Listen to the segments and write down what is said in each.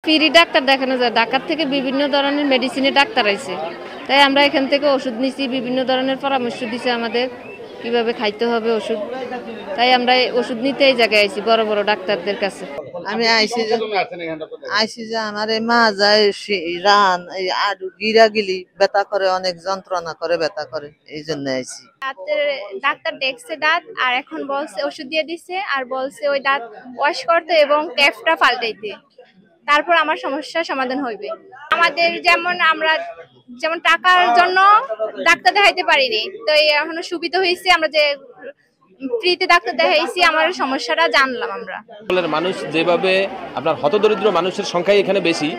Free doctor দেখানো যায়। ঢাকার থেকে বিভিন্ন ধরনের মেডিসিনের ডাক্তার আইছে, তাই আমরা এখান থেকে ওষুধ নিছি, বিভিন্ন ধরনের পরামর্শ দিছে আমাদের কিভাবে খাইতে হবে ওষুধ। তাই আমরা ওষুধ নিতে এই জায়গায় আইছি, বড় বড় ডাক্তারদের কাছে। আমি আইসি যে আমার এই মা যায় রান এই আডু গিরা গিলি ব্যথা করে, অনেক যন্ত্রণা করে, ব্যথা করে, এই জন্য আইসি। ডাক্তার দেখছে দাঁত, আর এখন বলছে ওষুধ দিয়ে দিচ্ছে, আর বলছে ওই দাঁত ওয়াশ করতে এবং ক্যাপটা পাল্টাইতে, তারপর আমার সমস্যার সমাধান হইবে। আমাদের যেমন টাকার জন্য ডাক্তার দেখাইতে পারিনি, তো এখনো সুবিধা হয়েছে, আমরা যে ফ্রিতে ডাক্তার দেখাইছি, আমার সমস্যাটা জানলাম আমরা। মানুষ যেভাবে আপনার হতদরিদ্র মানুষের সংখ্যাই এখানে বেশি,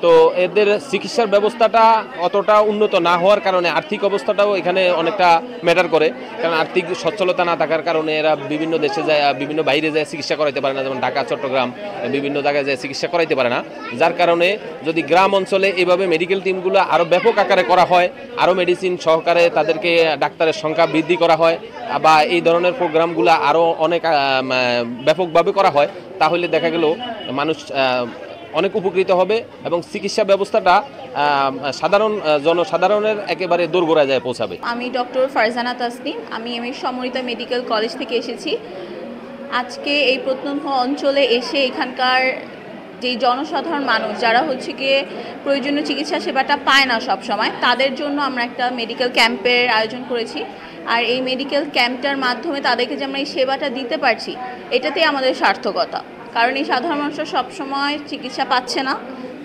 তো এদের চিকিৎসার ব্যবস্থাটা অতটা উন্নত না হওয়ার কারণে আর্থিক অবস্থাটাও এখানে অনেকটা ম্যাটার করে। কারণ আর্থিক সচ্ছলতা না থাকার কারণে এরা বিভিন্ন দেশে যায়, বিভিন্ন বাইরে যায় চিকিৎসা করাইতে পারে না, যেমন ঢাকা, চট্টগ্রাম, বিভিন্ন জায়গায় যায় চিকিৎসা করাইতে পারে না। যার কারণে যদি গ্রাম অঞ্চলে এইভাবে মেডিকেল টিমগুলো আরও ব্যাপক আকারে করা হয়, আরও মেডিসিন সহকারে তাদেরকে ডাক্তারের সংখ্যা বৃদ্ধি করা হয়, বা এই ধরনের প্রোগ্রামগুলো আরও অনেক ব্যাপকভাবে করা হয়, তাহলে দেখা গেল মানুষ অনেক উপকৃত হবে এবং চিকিৎসা ব্যবস্থাটা জনসাধারণের একেবারে দোরগোড়ায় যায় পৌঁছাবে। আমি ডক্টর ফারজানা তাসনিম, আমি সমরিতা মেডিকেল কলেজ থেকে এসেছি। আজকে এই প্রত্যন্ত অঞ্চলে এসে এখানকার যে জনসাধারণ মানুষ যারা হচ্ছে গিয়ে প্রয়োজনীয় চিকিৎসা সেবাটা পায় না সব সময়, তাদের জন্য আমরা একটা মেডিকেল ক্যাম্পের আয়োজন করেছি। আর এই মেডিকেল ক্যাম্পটার মাধ্যমে তাদেরকে যে আমরা এই সেবাটা দিতে পারছি, এটাতেই আমাদের সার্থকতা। কারণ এই সাধারণ মানুষরা সবসময় চিকিৎসা পাচ্ছে না,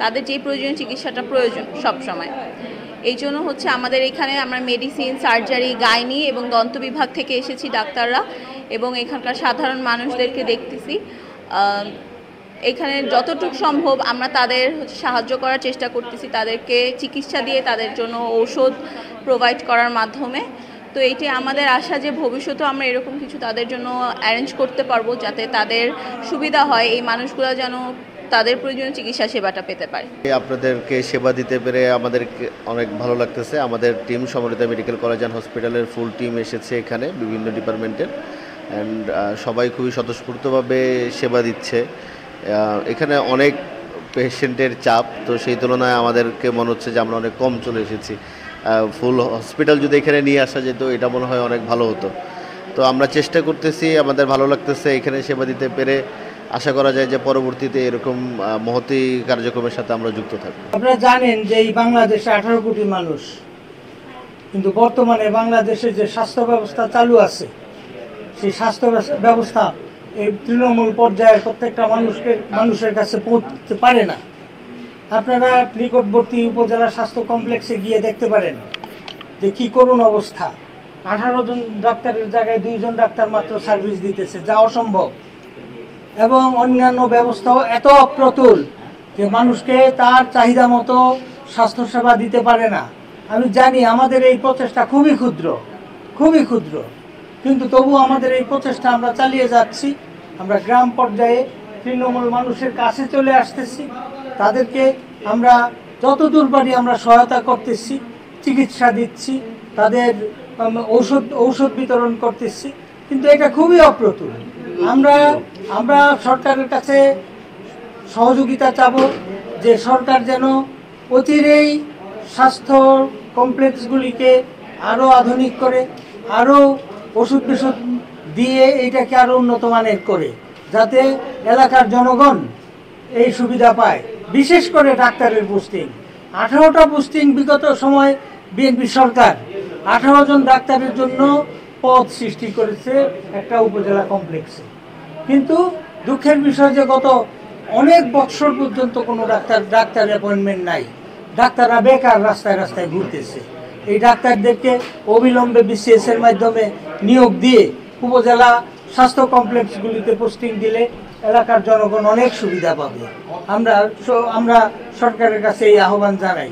তাদের যে প্রয়োজনীয় চিকিৎসাটা প্রয়োজন সবসময়। এই জন্য হচ্ছে আমাদের এখানে আমরা মেডিসিন, সার্জারি, গাইনি এবং দন্ত বিভাগ থেকে এসেছি ডাক্তাররা, এবং এখানকার সাধারণ মানুষদেরকে দেখতেছি। এখানে যতটুকু সম্ভব আমরা তাদের সাহায্য করার চেষ্টা করতেছি, তাদেরকে চিকিৎসা দিয়ে তাদের জন্য ঔষধ প্রোভাইড করার মাধ্যমে। তো এইটি আমাদের আশা যে ভবিষ্যতেও আমরা এরকম কিছু তাদের জন্য অ্যারেঞ্জ করতে পারবো, যাতে তাদের সুবিধা হয়, এই মানুষগুলো যেন তাদের প্রয়োজনীয় চিকিৎসা সেবাটা পেতে পারে। আপনাদেরকে সেবা দিতে পেরে আমাদের অনেক ভালো লাগতেছে। আমাদের team Samorita medical college and হসপিটালের ফুল টিম এসেছে এখানে বিভিন্ন ডিপার্টমেন্টের, অ্যান্ড সবাই খুবই স্বতঃস্ফূর্তভাবে সেবা দিচ্ছে। এখানে অনেক পেশেন্টের চাপ, তো সেই তুলনায় আমাদেরকে মনে হচ্ছে যে আমরা অনেক কম চলে এসেছি। ফুল হসপিটাল যদি এখানে নিয়ে আসা যেত, এটা মনে হয় অনেক ভালো হতো। তো আমরা চেষ্টা করতেছি, আমাদের ভালো লাগতেছে এখানে সেবা দিতে পেরে। আশা করা যায় যে পরবর্তীতে এরকম মহতী কার্যক্রমের সাথে আমরা যুক্ত থাকব। আপনারা জানেন যে এই বাংলাদেশে 18 কোটি মানুষ, কিন্তু বর্তমানে বাংলাদেশে যে স্বাস্থ্য ব্যবস্থা চালু আছে, সেই স্বাস্থ্য ব্যবস্থা এই তৃণমূল পর্যায়ের প্রত্যেকটা মানুষের কাছে পৌঁছতে পারে না। আপনারা নিকটবর্তী উপজেলা স্বাস্থ্য কমপ্লেক্সে গিয়ে দেখতে পারেন যে কি করুণ অবস্থা। 18 জন ডাক্তারের জায়গায় 2 জন ডাক্তার মাত্র সার্ভিস দিতেছে, যা অসম্ভব। এবং অন্যান্য ব্যবস্থাও এত অপ্রতুল যে মানুষকে তার চাহিদা মতো স্বাস্থ্যসেবা দিতে পারে না। আমি জানি আমাদের এই প্রচেষ্টা খুবই ক্ষুদ্র, কিন্তু তবু আমাদের এই প্রচেষ্টা আমরা চালিয়ে যাচ্ছি। আমরা গ্রাম পর্যায়ে তৃণমূল মানুষের কাছে চলে আসতেছি, তাদেরকে আমরা যতদূর পারি আমরা সহায়তা করতেছি, চিকিৎসা দিচ্ছি, তাদের ঔষধ বিতরণ করতেছি, কিন্তু এটা খুবই অপ্রতুল। আমরা সরকারের কাছে সহযোগিতা চাব যে সরকার যেন অচিরেই স্বাস্থ্য কমপ্লেক্সগুলিকে আরও আধুনিক করে, আরও ওষুধ দিয়ে এটাকে আরও উন্নত মানের করে, যাতে এলাকার জনগণ এই সুবিধা পায়। বিশেষ করে ডাক্তারের পোস্টিং, 18টা পোস্টিং বিগত সময় বিএনপি সরকার 18 জন ডাক্তারের জন্য পদ সৃষ্টি করেছে একটা উপজেলা কমপ্লেক্সে, কিন্তু দুঃখের বিষয় যে গত অনেক বছর পর্যন্ত কোনো ডাক্তার অ্যাপয়েন্টমেন্ট নাই। ডাক্তাররা বেকার রাস্তায় ঘুরতেছে। এই ডাক্তারদেরকে অবিলম্বে বিসিএস এর মাধ্যমে নিয়োগ দিয়ে উপজেলা স্বাস্থ্য কমপ্লেক্সগুলিতে পোস্টিং দিলে এলাকার জনগণ অনেক সুবিধা পাবে। আমরা সরকারের কাছে এই আহ্বান জানাই।